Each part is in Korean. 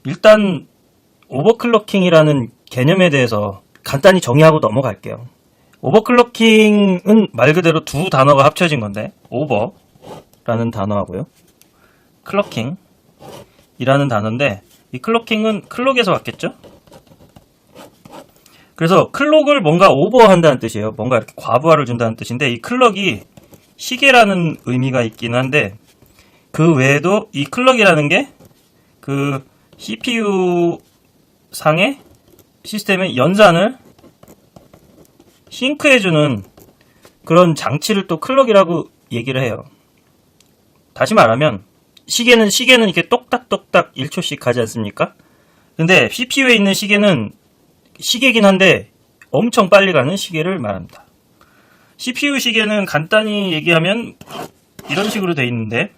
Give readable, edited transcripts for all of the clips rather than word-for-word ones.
일단 오버클럭킹이라는 개념에 대해서 간단히 정의하고 넘어갈게요. 오버클럭킹은 말 그대로 두 단어가 합쳐진 건데, 오버라는 단어하고요, 클럭킹이라는 단어인데, 이 클럭킹은 클럭에서 왔겠죠? 그래서 클럭을 뭔가 오버한다는 뜻이에요. 뭔가 이렇게 과부하를 준다는 뜻인데, 이 클럭이 시계라는 의미가 있긴 한데, 그 외에도 이 클럭이라는 게 그 CPU 상의 시스템의 연산을 싱크해주는 그런 장치를 또 클럭이라고 얘기를 해요. 다시 말하면 시계는 이렇게 똑딱똑딱 1초씩 가지 않습니까? 근데 CPU에 있는 시계는 시계긴 한데 엄청 빨리 가는 시계를 말합니다. CPU 시계는 간단히 얘기하면 이런 식으로 돼 있는데,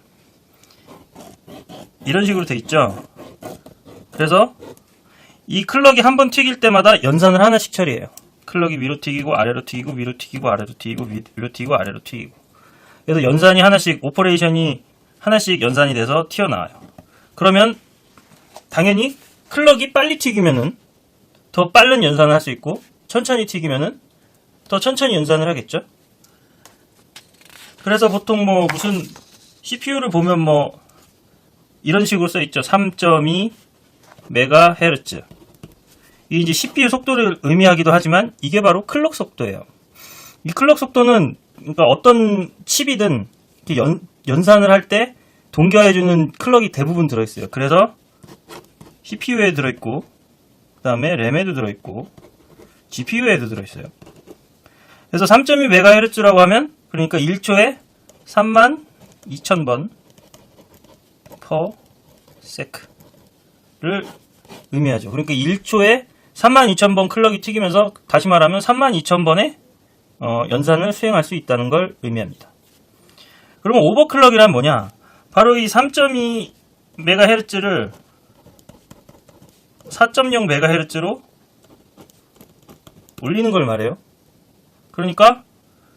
이런 식으로 돼 있죠. 그래서 이 클럭이 한 번 튀길 때마다 연산을 하나씩 처리해요. 클럭이 위로 튀기고 아래로 튀기고 위로 튀기고 아래로 튀기고 위로 튀기고 아래로 튀기고. 그래서 연산이 하나씩, 오퍼레이션이 하나씩 연산이 돼서 튀어나와요. 그러면 당연히 클럭이 빨리 튀기면은 더 빠른 연산을 할 수 있고, 천천히 튀기면은 더 천천히 연산을 하겠죠. 그래서 보통 뭐 무슨 CPU를 보면 뭐 이런 식으로 써 있죠. 3.2 MHz. 이게 이제 CPU 속도를 의미하기도 하지만 이게 바로 클럭 속도예요. 이 클럭 속도는 그러니까 어떤 칩이든 연산을 할 때 동기화해주는 클럭이 대부분 들어있어요. 그래서 CPU에 들어있고, 그 다음에 램에도 들어있고, GPU에도 들어있어요. 그래서 3.2MHz라고 하면 그러니까 1초에 32,000번 per sec를 의미하죠. 그러니까 1초에 32,000번 클럭이 튀기면서, 다시 말하면 32,000번의 연산을 수행할 수 있다는 걸 의미합니다. 그러면 오버클럭이란 뭐냐? 바로 이 3.2MHz를 4.0MHz로 올리는 걸 말해요. 그러니까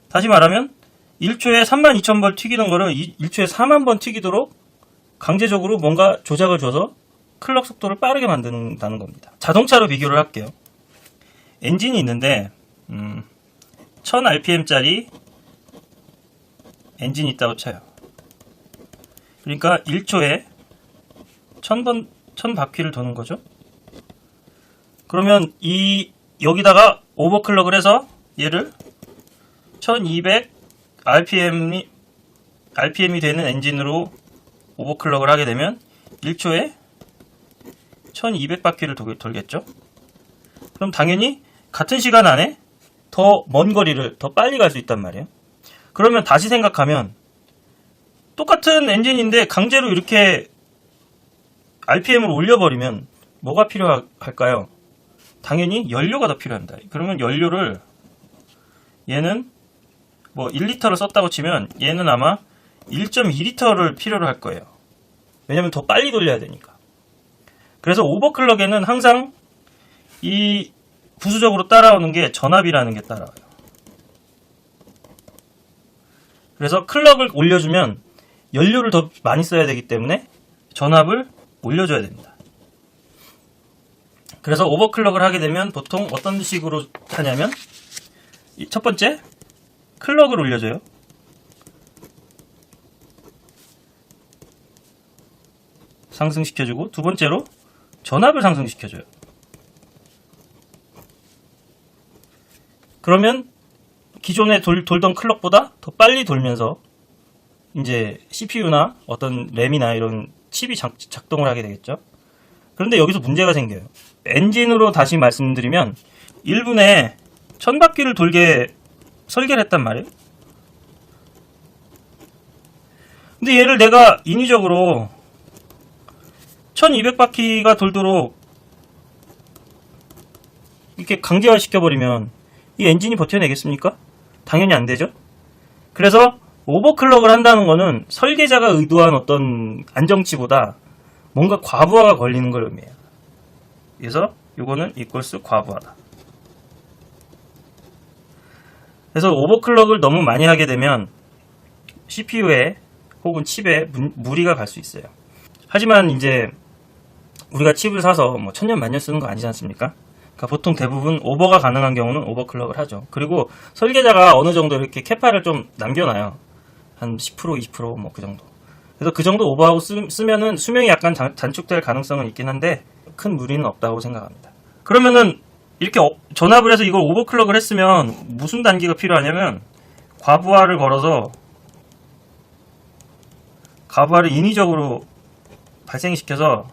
다시 말하면 1초에 32,000번 튀기는 거를 1초에 4만번 튀기도록 강제적으로 뭔가 조작을 줘서 클럭 속도를 빠르게 만든다는 겁니다. 자동차로 비교를 할게요. 엔진이 있는데 1000rpm짜리 엔진이 있다고 쳐요. 그러니까 1초에 1000바퀴를 도는 거죠. 그러면 여기다가 오버클럭을 해서 얘를 1200rpm이 되는 엔진으로 오버클럭을 하게 되면 1초에 1200바퀴를 돌겠죠. 그럼 당연히 같은 시간 안에 더 먼 거리를 더 빨리 갈 수 있단 말이에요. 그러면 다시 생각하면 똑같은 엔진인데 강제로 이렇게 RPM을 올려버리면 뭐가 필요할까요? 당연히 연료가 더 필요합니다. 그러면 연료를, 얘는 뭐 1리터를 썼다고 치면 얘는 아마 1.2리터를 필요로 할 거예요. 왜냐면 더 빨리 돌려야 되니까. 그래서 오버클럭에는 항상 이 부수적으로 따라오는 게 전압이라는 게 따라와요. 그래서 클럭을 올려주면 연료를 더 많이 써야 되기 때문에 전압을 올려줘야 됩니다. 그래서 오버클럭을 하게 되면 보통 어떤 식으로 하냐면, 첫 번째, 클럭을 올려줘요. 상승시켜주고, 두 번째로 전압을 상승시켜줘요. 그러면 기존에 돌던 클럭보다 더 빨리 돌면서 이제 CPU나 어떤 램이나 이런 칩이 작동을 하게 되겠죠. 그런데 여기서 문제가 생겨요. 엔진으로 다시 말씀드리면 1분에 1000바퀴를 돌게 설계를 했단 말이에요. 근데 얘를 내가 인위적으로 1200바퀴가 돌도록 이렇게 강제화 시켜버리면 이 엔진이 버텨내겠습니까? 당연히 안 되죠. 그래서 오버클럭을 한다는 거는 설계자가 의도한 어떤 안정치보다 뭔가 과부하가 걸리는 걸 의미해요. 그래서 이거는 이퀄스 과부하다. 그래서 오버클럭을 너무 많이 하게 되면 CPU에 혹은 칩에 무리가 갈 수 있어요. 하지만 이제 우리가 칩을 사서 뭐 천년 만년 쓰는 거 아니지 않습니까? 그러니까 보통 대부분 오버가 가능한 경우는 오버클럭을 하죠. 그리고 설계자가 어느 정도 이렇게 캐파를 좀 남겨놔요. 한 10%, 20% 뭐 그 정도. 그래서 그 정도 오버하고 쓰면은 수명이 약간 단축될 가능성은 있긴 한데 큰 무리는 없다고 생각합니다. 그러면은 이렇게 전압을 해서 이걸 오버클럭을 했으면 무슨 단계가 필요하냐면 과부하를 걸어서 과부하를 인위적으로 발생시켜서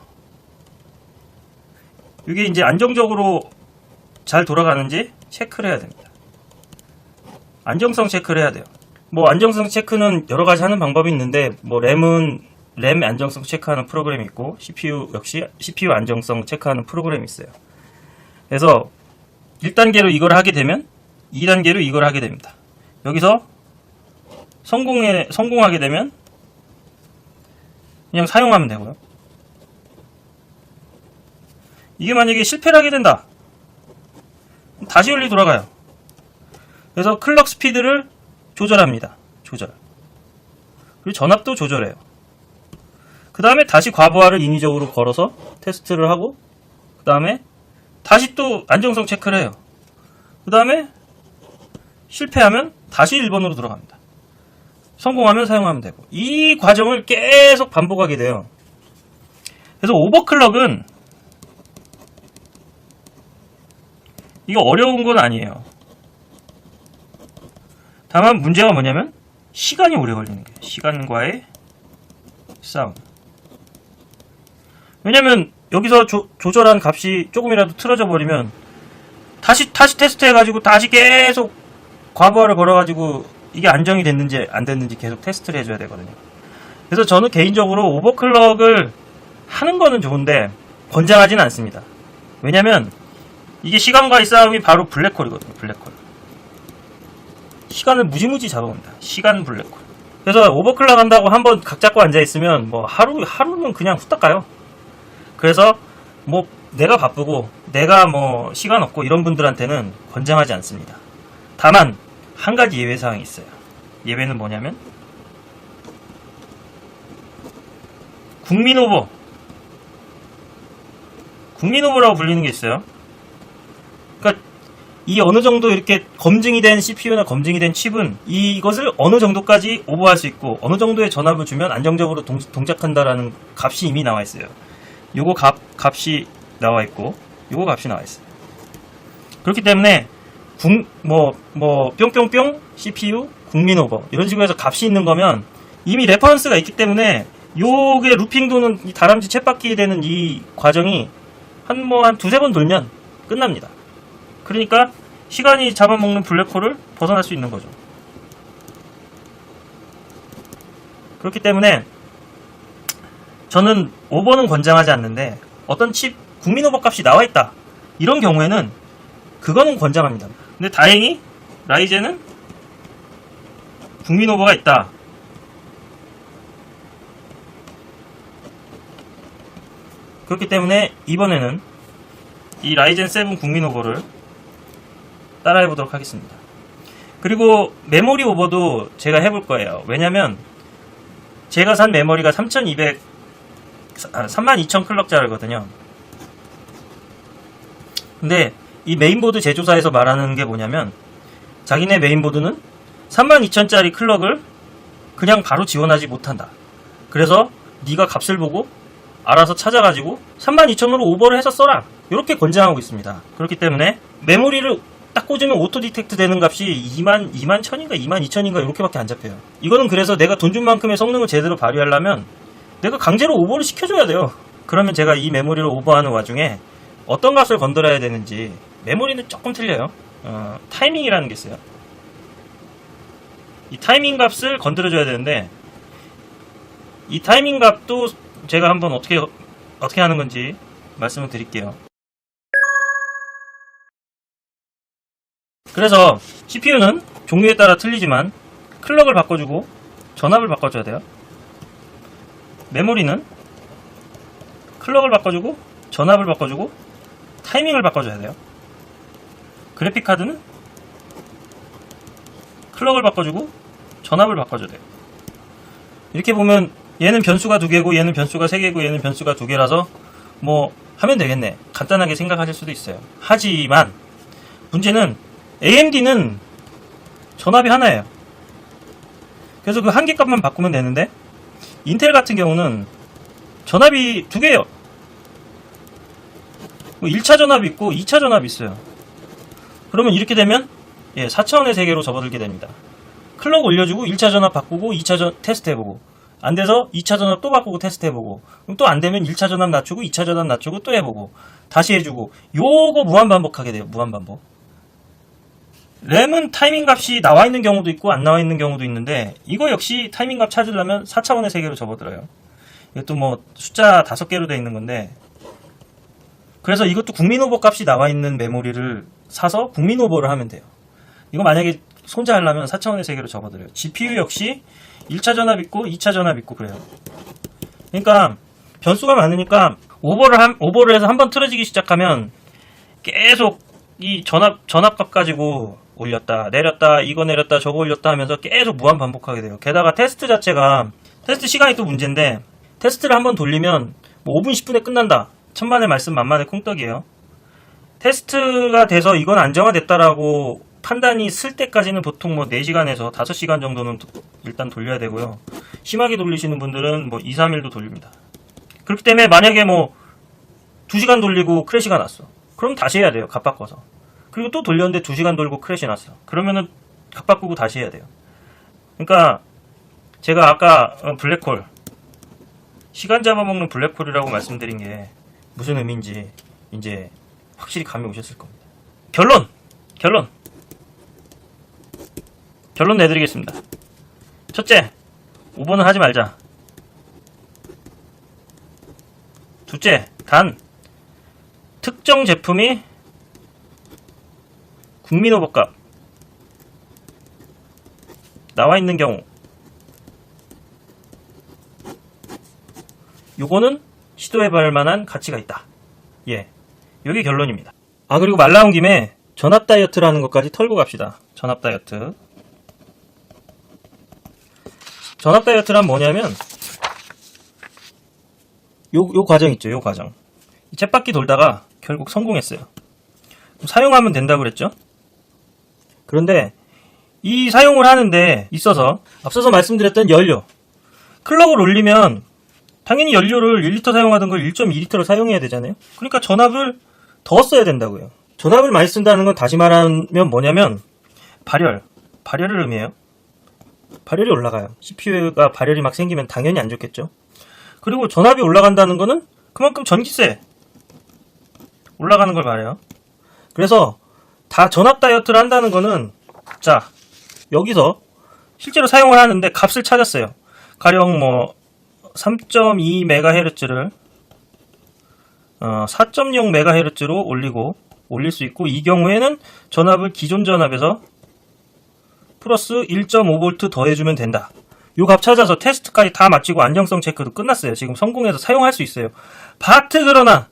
이게 이제 안정적으로 잘 돌아가는지 체크를 해야 됩니다. 안정성 체크를 해야 돼요. 뭐 안정성 체크는 여러 가지 하는 방법이 있는데 뭐 램은 램 안정성 체크하는 프로그램이 있고 CPU 역시 CPU 안정성 체크하는 프로그램이 있어요. 그래서 1단계로 이걸 하게 되면 2단계로 이걸 하게 됩니다. 여기서 성공하게 되면 그냥 사용하면 되고요. 이게 만약에 실패를 하게 된다. 다시 원리 돌아가요. 그래서 클럭 스피드를 조절합니다. 조절. 그리고 전압도 조절해요. 그 다음에 다시 과부하를 인위적으로 걸어서 테스트를 하고 그 다음에 다시 또 안정성 체크를 해요. 그 다음에 실패하면 다시 1번으로 들어갑니다. 성공하면 사용하면 되고 이 과정을 계속 반복하게 돼요. 그래서 오버클럭은 이거 어려운 건 아니에요. 다만 문제가 뭐냐면 시간이 오래 걸리는 거예요. 시간과의 싸움. 왜냐면 여기서 조절한 값이 조금이라도 틀어져 버리면 다시 테스트 해가지고 다시 계속 과부하를 걸어가지고 이게 안정이 됐는지 안 됐는지 계속 테스트를 해줘야 되거든요. 그래서 저는 개인적으로 오버클럭을 하는 거는 좋은데 권장하지는 않습니다. 왜냐면 이게 시간과의 싸움이 바로 블랙홀이거든요. 블랙홀. 시간을 무지무지 잡아온다. 시간 블랙홀. 그래서 오버클럭 한다고 한번 각 잡고 앉아있으면 뭐 하루는 그냥 후딱 가요. 그래서 뭐 내가 바쁘고 내가 뭐 시간 없고 이런 분들한테는 권장하지 않습니다. 다만 한 가지 예외 사항이 있어요. 예외는 뭐냐면 국민오버라고 불리는 게 있어요. 그러니까 이 어느 정도 이렇게 검증이 된 CPU나 검증이 된 칩은 이것을 어느 정도까지 오버할 수 있고 어느 정도의 전압을 주면 안정적으로 동작한다라는 값이 이미 나와 있어요. 요거 값이 나와 있고 요거 값이 나와 있어요. 그렇기 때문에 뿅뿅뿅 CPU 국민오버 이런 식으로 해서 값이 있는 거면 이미 레퍼런스가 있기 때문에 요게 루핑 도는 이 다람쥐 쳇바퀴 되는 이 과정이 한 두세 번 돌면 끝납니다. 그러니까 시간이 잡아먹는 블랙홀을 벗어날 수 있는 거죠. 그렇기 때문에 저는 오버는 권장하지 않는데 어떤 칩 국민오버 값이 나와 있다 이런 경우에는 그거는 권장합니다. 근데 다행히 라이젠은 국민오버가 있다. 그렇기 때문에 이번에는 이 라이젠 7 국민오버를 따라해보도록 하겠습니다. 그리고 메모리 오버도 제가 해볼 거예요. 왜냐면 제가 산 메모리가 32,000 클럭짜리거든요. 근데 이 메인보드 제조사에서 말하는 게 뭐냐면 자기네 메인보드는 32,000짜리 클럭을 그냥 바로 지원하지 못한다. 그래서 네가 값을 보고 알아서 찾아가지고 32,000으로 오버를 해서 써라. 이렇게 권장하고 있습니다. 그렇기 때문에 메모리를 딱 꽂으면 오토 디텍트 되는 값이 21,000인가 22,000인가 이렇게밖에 안 잡혀요. 이거는 그래서 내가 돈 준 만큼의 성능을 제대로 발휘하려면 내가 강제로 오버를 시켜줘야 돼요. 그러면 제가 이 메모리를 오버하는 와중에 어떤 값을 건드려야 되는지 메모리는 조금 틀려요. 타이밍이라는 게 있어요. 이 타이밍 값을 건드려줘야 되는데 이 타이밍 값도 제가 한번 어떻게 하는 건지 말씀을 드릴게요. 그래서 CPU는 종류에 따라 틀리지만 클럭을 바꿔주고 전압을 바꿔줘야 돼요. 메모리는 클럭을 바꿔주고 전압을 바꿔주고 타이밍을 바꿔줘야 돼요. 그래픽카드는 클럭을 바꿔주고 전압을 바꿔줘야 돼요. 이렇게 보면 얘는 변수가 2개고 얘는 변수가 3개고 얘는 변수가 2개라서 뭐 하면 되겠네, 간단하게 생각하실 수도 있어요. 하지만 문제는 AMD는 전압이 하나예요. 그래서 그 한 개 값만 바꾸면 되는데 인텔 같은 경우는 전압이 두 개예요. 뭐 1차 전압이 있고 2차 전압이 있어요. 그러면 이렇게 되면 4차원의 세계로 접어들게 됩니다. 클럭 올려주고 1차 전압 바꾸고 2차 테스트 해보고, 안 돼서 2차 전압 또 바꾸고 테스트 해보고, 그럼 또 안 되면 1차 전압 낮추고 2차 전압 낮추고 또 해보고 다시 해주고, 요거 무한반복하게 돼요. 무한반복. 램은 타이밍 값이 나와 있는 경우도 있고 안 나와 있는 경우도 있는데, 이거 역시 타이밍 값 찾으려면 4차원의 세계로 접어들어요. 이것도 뭐 숫자 5개로 되어 있는 건데, 그래서 이것도 국민오버 값이 나와 있는 메모리를 사서 국민오버를 하면 돼요. 이거 만약에 혼자 하려면 4차원의 세계로 접어들어요. GPU 역시 1차 전압 있고 2차 전압 있고 그래요. 그러니까 변수가 많으니까 오버를 해서 한번 틀어지기 시작하면 계속 이 전압값 가지고 올렸다 내렸다 이거 내렸다 저거 올렸다 하면서 계속 무한 반복하게 돼요. 게다가 테스트 자체가, 테스트 시간이 또 문제인데, 테스트를 한번 돌리면 뭐 5분 10분에 끝난다, 천만의 말씀 만만의 콩떡이에요. 테스트가 돼서 이건 안정화됐다라고 판단이 쓸 때까지는 보통 뭐 4시간에서 5시간 정도는 일단 돌려야 되고요. 심하게 돌리시는 분들은 뭐 2, 3일도 돌립니다. 그렇기 때문에 만약에 뭐 2시간 돌리고 크래시가 났어, 그럼 다시 해야 돼요. 값 바꿔서. 그리고 또 돌렸는데 2시간 돌고 크래시 났어, 그러면은 값 바꾸고 다시 해야 돼요. 그러니까 제가 아까 블랙홀, 시간 잡아먹는 블랙홀이라고 말씀드린 게 무슨 의미인지 이제 확실히 감이 오셨을 겁니다. 결론 내드리겠습니다. 첫째, 오버는 하지 말자. 둘째, 단 특정 제품이 국민 오버값 나와 있는 경우, 요거는 시도해볼 만한 가치가 있다. 요게 결론입니다. 그리고 말 나온 김에 전압 다이어트라는 것까지 털고 갑시다. 전압 다이어트. 전압 다이어트란 뭐냐면, 요 과정 있죠, 요 과정. 쳇바퀴 돌다가 결국 성공했어요. 사용하면 된다고 그랬죠? 그런데 이 사용을 하는데 있어서 앞서서 말씀드렸던 연료, 클럭을 올리면 당연히 연료를 1리터 사용하던 걸 1.2리터를 사용해야 되잖아요. 그러니까 전압을 더 써야 된다고요. 전압을 많이 쓴다는 건 다시 말하면 뭐냐면 발열을 의미해요. 발열이 올라가요. CPU가 발열이 막 생기면 당연히 안 좋겠죠. 그리고 전압이 올라간다는 거는 그만큼 전기세 올라가는 걸 말해요. 그래서 다 전압 다이어트를 한다는 거는, 자, 여기서 실제로 사용을 하는데 값을 찾았어요. 가령 뭐 3.2MHz를 4.0MHz로 올릴 수 있고, 이 경우에는 전압을 기존 전압에서 플러스 1.5V 더해주면 된다. 요 값 찾아서 테스트까지 다 마치고 안정성 체크도 끝났어요. 지금 성공해서 사용할 수 있어요. 바트 그러나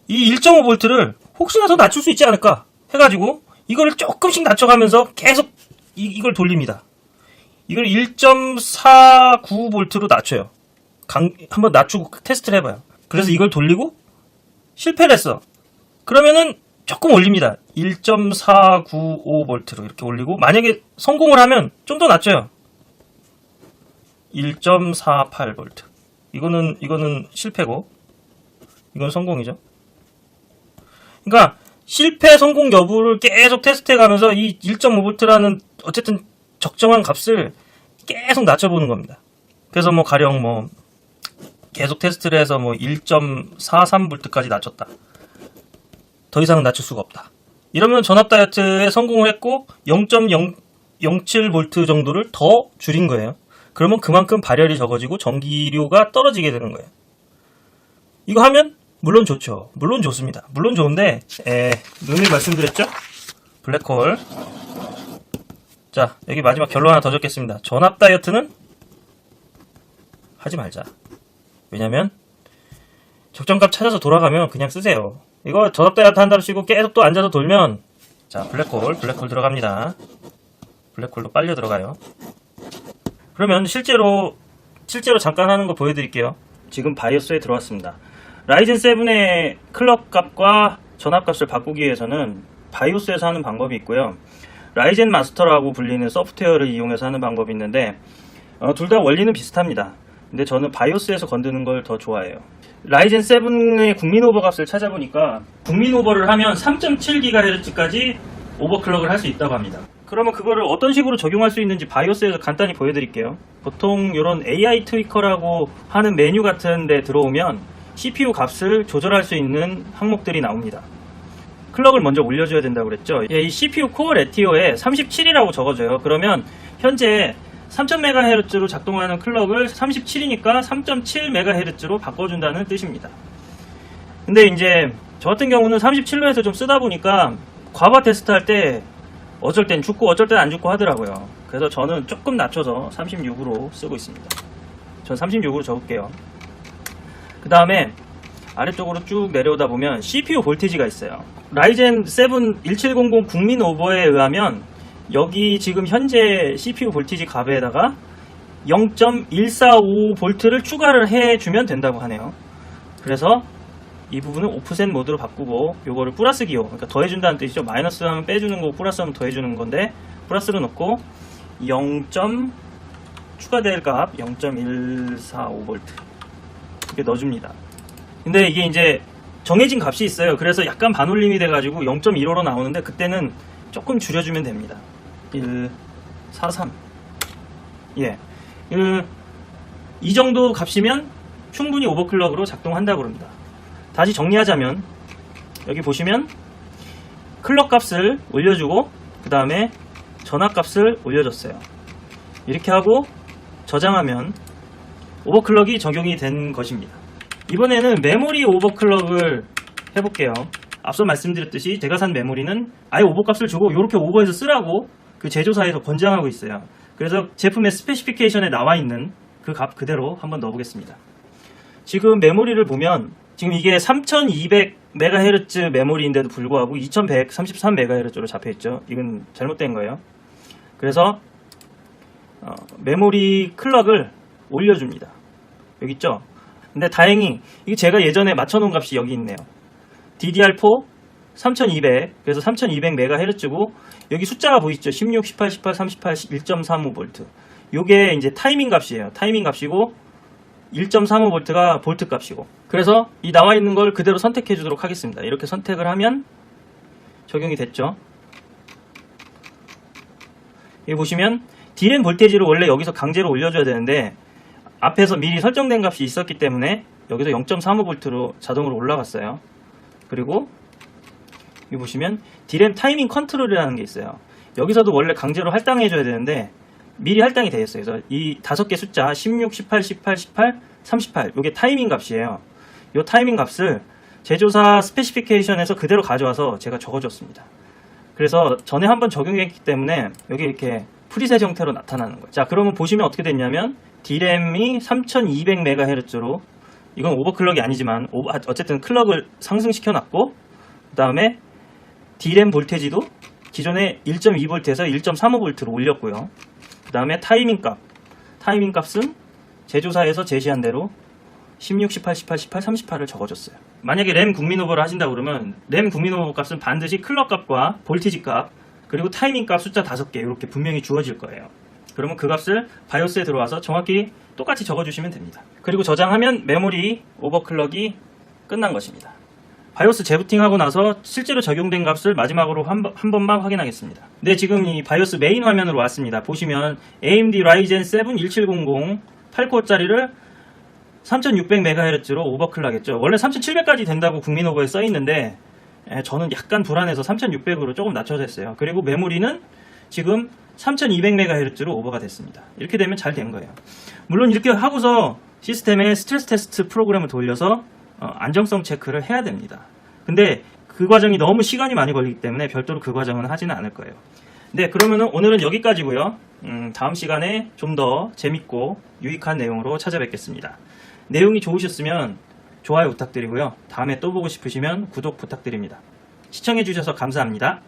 이 1.5V를 혹시나 더 낮출 수 있지 않을까 해가지고 이거를 조금씩 낮춰가면서 계속 이걸 돌립니다. 이걸 1.49V로 낮춰요. 한번 낮추고 테스트를 해봐요. 그래서 이걸 돌리고 실패를 했어. 그러면은 조금 올립니다. 1.495V로 이렇게 올리고, 만약에 성공을 하면 좀 더 낮춰요. 1.48V. 이거는 실패고, 이건 성공이죠. 그러니까 실패 성공 여부를 계속 테스트해 가면서 이 1.5V라는 어쨌든 적정한 값을 계속 낮춰보는 겁니다. 그래서 뭐 가령 뭐 계속 테스트를 해서 뭐 1.43V까지 낮췄다. 더 이상은 낮출 수가 없다. 이러면 전압 다이어트에 성공을 했고 0.007V 정도를 더 줄인 거예요. 그러면 그만큼 발열이 적어지고 전기료가 떨어지게 되는 거예요. 이거 하면 물론 좋죠. 물론 좋습니다. 물론 좋은데 늘 말씀드렸죠? 블랙홀. 자, 여기 마지막 결론 하나 더 적겠습니다. 전압 다이어트는 하지 말자. 왜냐면 적정값 찾아서 돌아가면 그냥 쓰세요. 이거 전압 다이어트 한다고 치고 계속 또 앉아서 돌면, 자, 블랙홀 들어갑니다. 블랙홀도 빨려 들어가요. 그러면 실제로 잠깐 하는 거 보여드릴게요. 지금 바이오스에 들어왔습니다. 라이젠 7의 클럭 값과 전압 값을 바꾸기 위해서는 바이오스에서 하는 방법이 있고요. 라이젠 마스터라고 불리는 소프트웨어를 이용해서 하는 방법이 있는데 둘 다 원리는 비슷합니다. 근데 저는 바이오스에서 건드는 걸 더 좋아해요. 라이젠 7의 국민오버 값을 찾아보니까 국민오버를 하면 3.7GHz까지 오버클럭을 할 수 있다고 합니다. 그러면 그거를 어떤 식으로 적용할 수 있는지 바이오스에서 간단히 보여드릴게요. 보통 이런 AI 트위커라고 하는 메뉴 같은 데 들어오면 CPU 값을 조절할 수 있는 항목들이 나옵니다. 클럭을 먼저 올려줘야 된다고 그랬죠. 이 CPU 코어 레티오에 37이라고 적어줘요. 그러면 현재 3000MHz로 작동하는 클럭을 37이니까 3.7MHz로 바꿔준다는 뜻입니다. 근데 이제 저 같은 경우는 37로 해서 좀 쓰다 보니까 과거 테스트할 때 어쩔 땐 죽고 어쩔 땐 안 죽고 하더라고요. 그래서 저는 조금 낮춰서 36으로 쓰고 있습니다. 전 36으로 적을게요. 그 다음에 아래쪽으로 쭉 내려오다 보면 CPU 볼티지가 있어요. 라이젠 7 1700 국민 오버에 의하면 여기 지금 현재 CPU 볼티지 값에다가 0.145V를 추가를 해주면 된다고 하네요. 그래서 이 부분은 오프셋 모드로 바꾸고 요거를 플러스 기호, 그러니까 더해준다는 뜻이죠. 마이너스 하면 빼주는 거고 플러스 하면 더해주는 건데 플러스로 넣고 0. 추가될 값 0.145V 이렇게 넣어줍니다. 근데 이게 이제 정해진 값이 있어요. 그래서 약간 반올림이 돼가지고 0.15로 나오는데 그때는 조금 줄여주면 됩니다. 143 예, 이 정도 값이면 충분히 오버클럭으로 작동한다고 합니다. 다시 정리하자면 여기 보시면 클럭 값을 올려주고 그 다음에 전압 값을 올려줬어요. 이렇게 하고 저장하면 오버클럭이 적용이 된 것입니다. 이번에는 메모리 오버클럭을 해볼게요. 앞서 말씀드렸듯이 제가 산 메모리는 아예 오버값을 주고 이렇게 오버해서 쓰라고 그 제조사에서 권장하고 있어요. 그래서 제품의 스페시피케이션에 나와 있는 그 값 그대로 한번 넣어보겠습니다. 지금 메모리를 보면 지금 이게 3200MHz 메모리인데도 불구하고 2133MHz로 잡혀있죠. 이건 잘못된 거예요. 그래서 메모리 클럭을 올려줍니다. 여기 있죠. 근데 다행히 이게 제가 예전에 맞춰놓은 값이 여기 있네요. DDR4 3200, 그래서 3200MHz고 여기 숫자가 보이시죠? 16, 18, 18, 38, 1.35V. 요게 이제 타이밍 값이에요. 타이밍 값이고 1.35V가 볼트 값이고. 그래서 이 나와 있는 걸 그대로 선택해 주도록 하겠습니다. 이렇게 선택을 하면 적용이 됐죠. 여기 보시면 D램 볼테이지를 원래 여기서 강제로 올려줘야 되는데 앞에서 미리 설정된 값이 있었기 때문에 여기서 0.35V로 자동으로 올라갔어요. 그리고 여기 보시면 D램 타이밍 컨트롤이라는 게 있어요. 여기서도 원래 강제로 할당해줘야 되는데 미리 할당이 되어 있어요. 그래서 이 5개 숫자 16, 18, 18, 18, 38 이게 타이밍 값이에요. 이 타이밍 값을 제조사 스페시피케이션에서 그대로 가져와서 제가 적어줬습니다. 그래서 전에 한번 적용했기 때문에 여기 이렇게 프리셋 형태로 나타나는 거예요. 자, 그러면 보시면 어떻게 됐냐면 D램이 3200MHz로 이건 오버클럭이 아니지만 어쨌든 클럭을 상승시켜 놨고 그 다음에 D램 볼테지도 기존에 1.2V에서 1.35V로 올렸고요. 그 다음에 타이밍 값은 제조사에서 제시한 대로 16, 18, 18, 18, 38을 적어줬어요. 만약에 램 국민오버를 하신다 그러면 램 국민오버 값은 반드시 클럭 값과 볼티지 값 그리고 타이밍 값 숫자 5개 이렇게 분명히 주어질 거예요. 그러면 그 값을 바이오스에 들어와서 정확히 똑같이 적어주시면 됩니다. 그리고 저장하면 메모리 오버클럭이 끝난 것입니다. 바이오스 재부팅하고 나서 실제로 적용된 값을 마지막으로 한 번만 확인하겠습니다. 네, 지금 이 바이오스 메인 화면으로 왔습니다. 보시면 AMD Ryzen 7 1700 8코어짜리를 3600MHz로 오버클럭 했죠. 원래 3700까지 된다고 국민오버에 써있는데 저는 약간 불안해서 3600으로 조금 낮춰서 했어요. 그리고 메모리는 지금 3200MHz로 오버가 됐습니다. 이렇게 되면 잘 된 거예요. 물론 이렇게 하고서 시스템에 스트레스 테스트 프로그램을 돌려서 안정성 체크를 해야 됩니다. 근데 그 과정이 너무 시간이 많이 걸리기 때문에 별도로 그 과정은 하지는 않을 거예요. 네, 그러면은 오늘은 여기까지고요. 다음 시간에 좀 더 재밌고 유익한 내용으로 찾아뵙겠습니다. 내용이 좋으셨으면 좋아요 부탁드리고요. 다음에 또 보고 싶으시면 구독 부탁드립니다. 시청해주셔서 감사합니다.